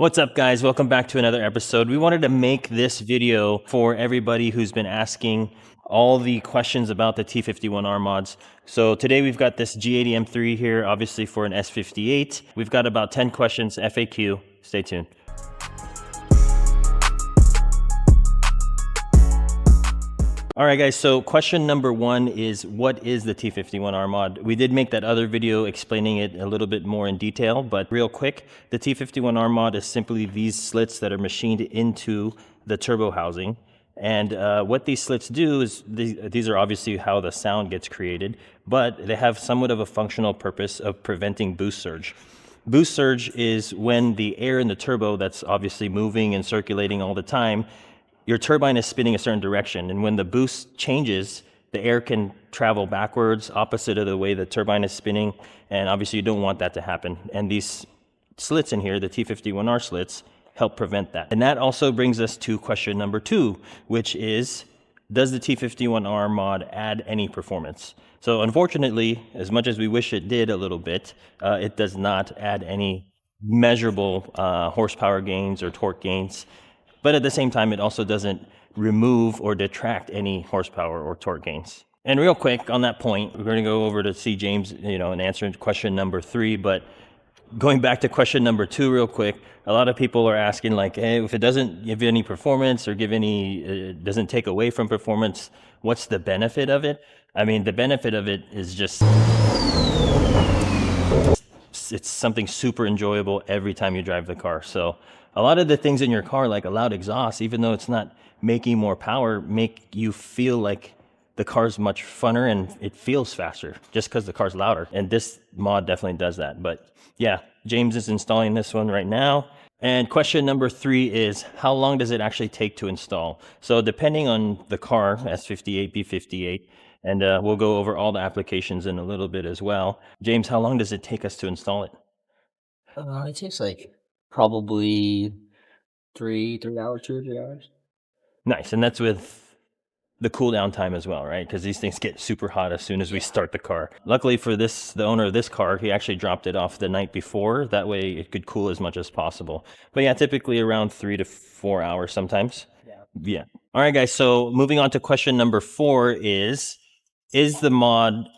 What's up, guys? Welcome back to another episode. We wanted to make this video for everybody who's been asking all the questions about the T51R mods. So today we've got this G80 M3 here, obviously for an S58. We've got about 10 questions, FAQ. Stay tuned. All right, guys, so question number one is, what is the T51R mod? We did make that other video explaining it a little bit more in detail, but real quick, the T51R mod is simply these slits that are machined into the turbo housing. And what these slits do is, these are obviously how the sound gets created, but they have somewhat of a functional purpose of preventing boost surge. Boost surge is when the air in the turbo that's obviously moving and circulating all the time, your turbine is spinning a certain direction, and when the boost changes, the air can travel backwards, opposite of the way the turbine is spinning, and obviously you don't want that to happen. And these slits in here, the T51R slits, help prevent that. And that also brings us to question number two, which is, does the T51R mod add any performance? So unfortunately, as much as we wish it did a little bit, it does not add any measurable horsepower gains or torque gains. But at the same time, it also doesn't remove or detract any horsepower or torque gains. And real quick on that point, we're going to go over to see James, and answer question number three. But going back to question number two real quick, a lot of people are asking like, hey, if it doesn't give any performance or doesn't take away from performance, what's the benefit of it? I mean, the benefit of it is just, it's something super enjoyable every time you drive the car. So a lot of the things in your car, like a loud exhaust, even though it's not making more power, make you feel like the car's much funner and it feels faster just because the car's louder. And this mod definitely does that. But yeah, James is installing this one right now. And question number three is, how long does it actually take to install? So depending on the car, S58, B58, and we'll go over all the applications in a little bit as well. James, how long does it take us to install it? It takes like probably 3 hours, 2 or 3 hours. Nice, and that's with the cool down time as well, right? Because these things get super hot as soon as we start the car. Luckily for the owner of this car, he actually dropped it off the night before. That way it could cool as much as possible. But yeah, typically around 3 to 4 hours sometimes. Yeah. All right, guys, so moving on to question number four is the mod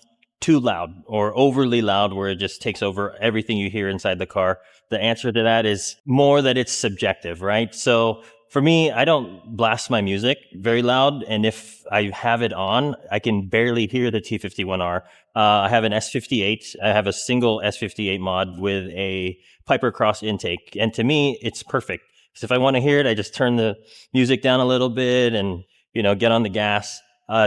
too loud or overly loud where it just takes over everything you hear inside the car? The answer to that is more that it's subjective, right? So for me, I don't blast my music very loud, and if I have it on, I can barely hear the T51R. I have an S58. I have a single S58 mod with a Piper Cross intake, and to me, it's perfect. So if I want to hear it, I just turn the music down a little bit and get on the gas.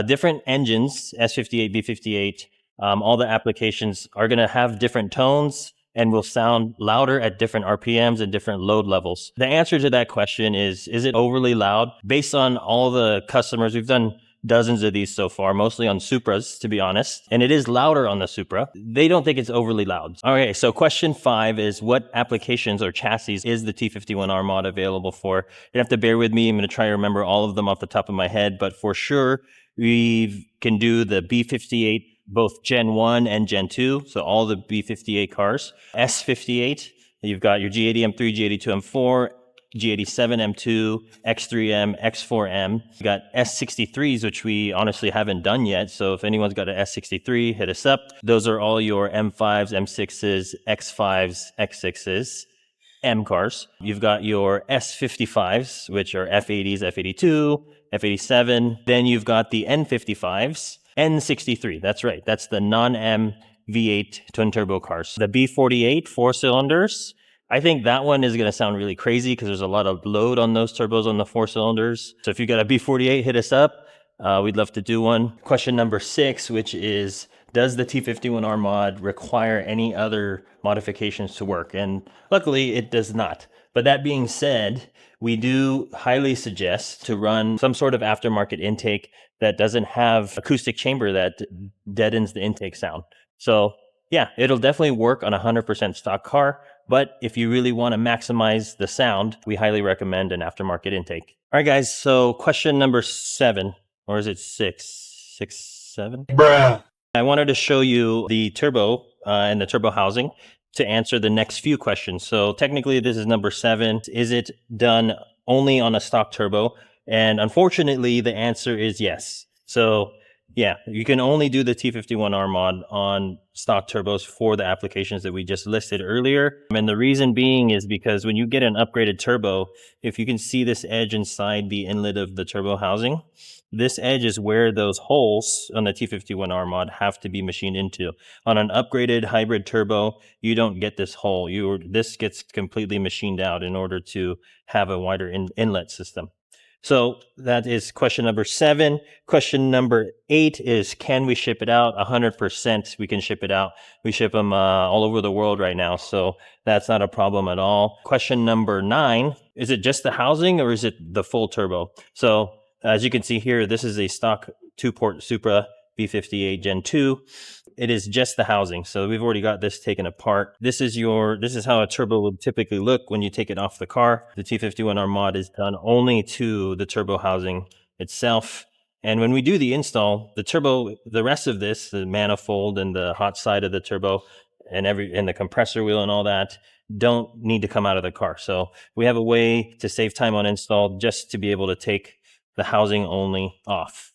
Different engines, S58, B58, all the applications are going to have different tones and will sound louder at different RPMs and different load levels. The answer to that question is it overly loud? Based on all the customers, we've done dozens of these so far, mostly on Supras, to be honest, and it is louder on the Supra. They don't think it's overly loud. Okay, so question five is, what applications or chassis is the T51R mod available for? You have to bear with me. I'm going to try to remember all of them off the top of my head, but for sure, we can do the B58, both Gen 1 and Gen 2, so all the B58 cars. S58, you've got your G80 M3, G82 M4, G87 M2, X3M, X4M. You got S63s, which we honestly haven't done yet, so if anyone's got an S63, hit us up. Those are all your M5s, M6s, X5s, X6s. M cars. You've got your S55s, which are F80s, F82, F87. Then you've got the N55s, N63. That's right. That's the non-M V8 twin turbo cars. The B48 four cylinders. I think that one is going to sound really crazy because there's a lot of load on those turbos on the four cylinders. So if you got a B48, hit us up. We'd love to do one. Question number six, which is, does the T51R mod require any other modifications to work? And luckily it does not. But that being said, we do highly suggest to run some sort of aftermarket intake that doesn't have acoustic chamber that deadens the intake sound. So yeah, it'll definitely work on a 100% stock car. But if you really want to maximize the sound, we highly recommend an aftermarket intake. All right, guys. So question number seven, or is it six, seven? Bruh. I wanted to show you the turbo and the turbo housing. to answer the next few questions. So technically this is number 7. Is it done only on a stock turbo? And unfortunately the answer is yes. So yeah, you can only do the T51R mod on stock turbos for the applications that we just listed earlier. And the reason being is because when you get an upgraded turbo, if you can see this edge inside the inlet of the turbo housing, this edge is where those holes on the T51R mod have to be machined into. On an upgraded hybrid turbo, you don't get this hole. This gets completely machined out in order to have a wider inlet system. So that is question number 7. Question number 8 is, can we ship it out? 100% we can ship it out. We ship them all over the world right now, so that's not a problem at all. Question number 9, is it just the housing or is it the full turbo? So as you can see here, this is a stock 2-port Supra B58 Gen 2. It is just the housing. So we've already got this taken apart. This is how a turbo would typically look when you take it off the car. The T51R mod is done only to the turbo housing itself. And when we do the install, the rest of this, the manifold and the hot side of the turbo and the compressor wheel and all that, don't need to come out of the car. So we have a way to save time on install just to be able to take the housing only off.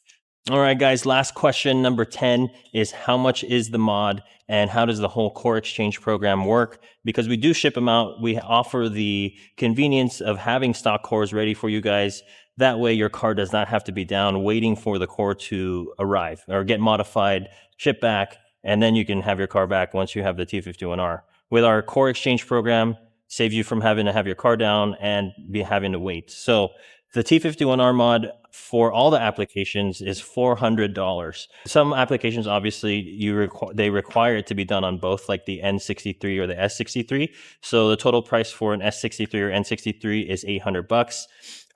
All right, guys, last question, number 10, is how much is the mod and how does the whole Core Exchange program work? Because we do ship them out, we offer the convenience of having stock cores ready for you guys. That way your car does not have to be down waiting for the core to arrive or get modified, ship back, and then you can have your car back once you have the T51R. With our Core Exchange program, save you from having to have your car down and be having to wait. So the T51R mod for all the applications is $400. Some applications, obviously, they require it to be done on both, like the N63 or the S63. So the total price for an S63 or N63 is $800.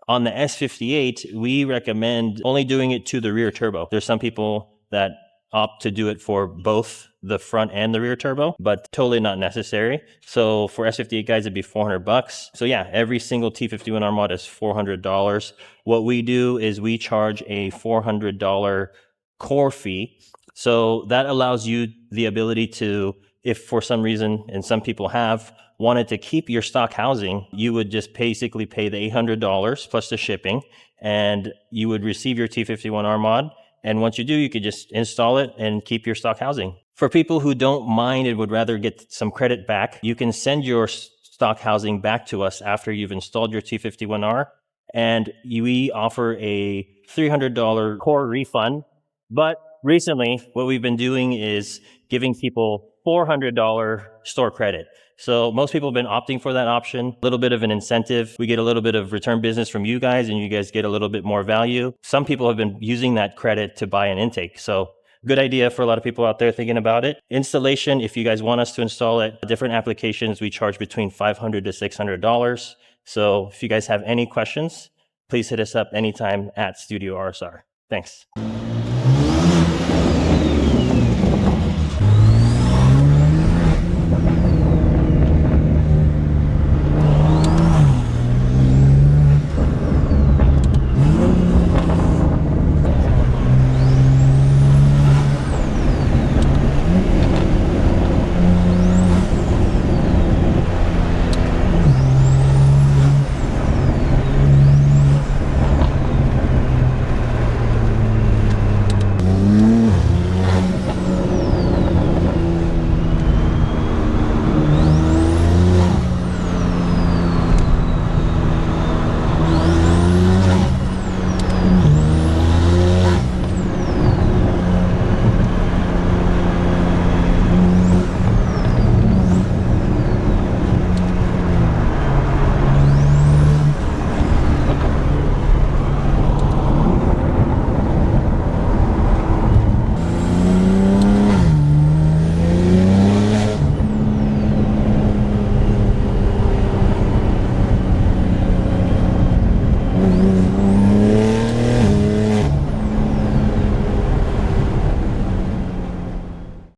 On the S58, we recommend only doing it to the rear turbo. There's some people that opt to do it for both the front and the rear turbo, but totally not necessary. So for S58 guys, it'd be $400. So yeah, every single T51R mod is $400. What we do is we charge a $400 core fee. So that allows you the ability to, if for some reason, and some people have, wanted to keep your stock housing, you would just basically pay the $800 plus the shipping, and you would receive your T51R mod. And once you do, you could just install it and keep your stock housing. For people who don't mind and would rather get some credit back, you can send your stock housing back to us after you've installed your T51R, and we offer a $300 core refund. But recently, what we've been doing is giving people $400 store credit. So most people have been opting for that option, a little bit of an incentive. We get a little bit of return business from you guys and you guys get a little bit more value. Some people have been using that credit to buy an intake. So good idea for a lot of people out there thinking about it. Installation, if you guys want us to install it, different applications, we charge between $500 to $600. So if you guys have any questions, please hit us up anytime at StudioRSR. Thanks.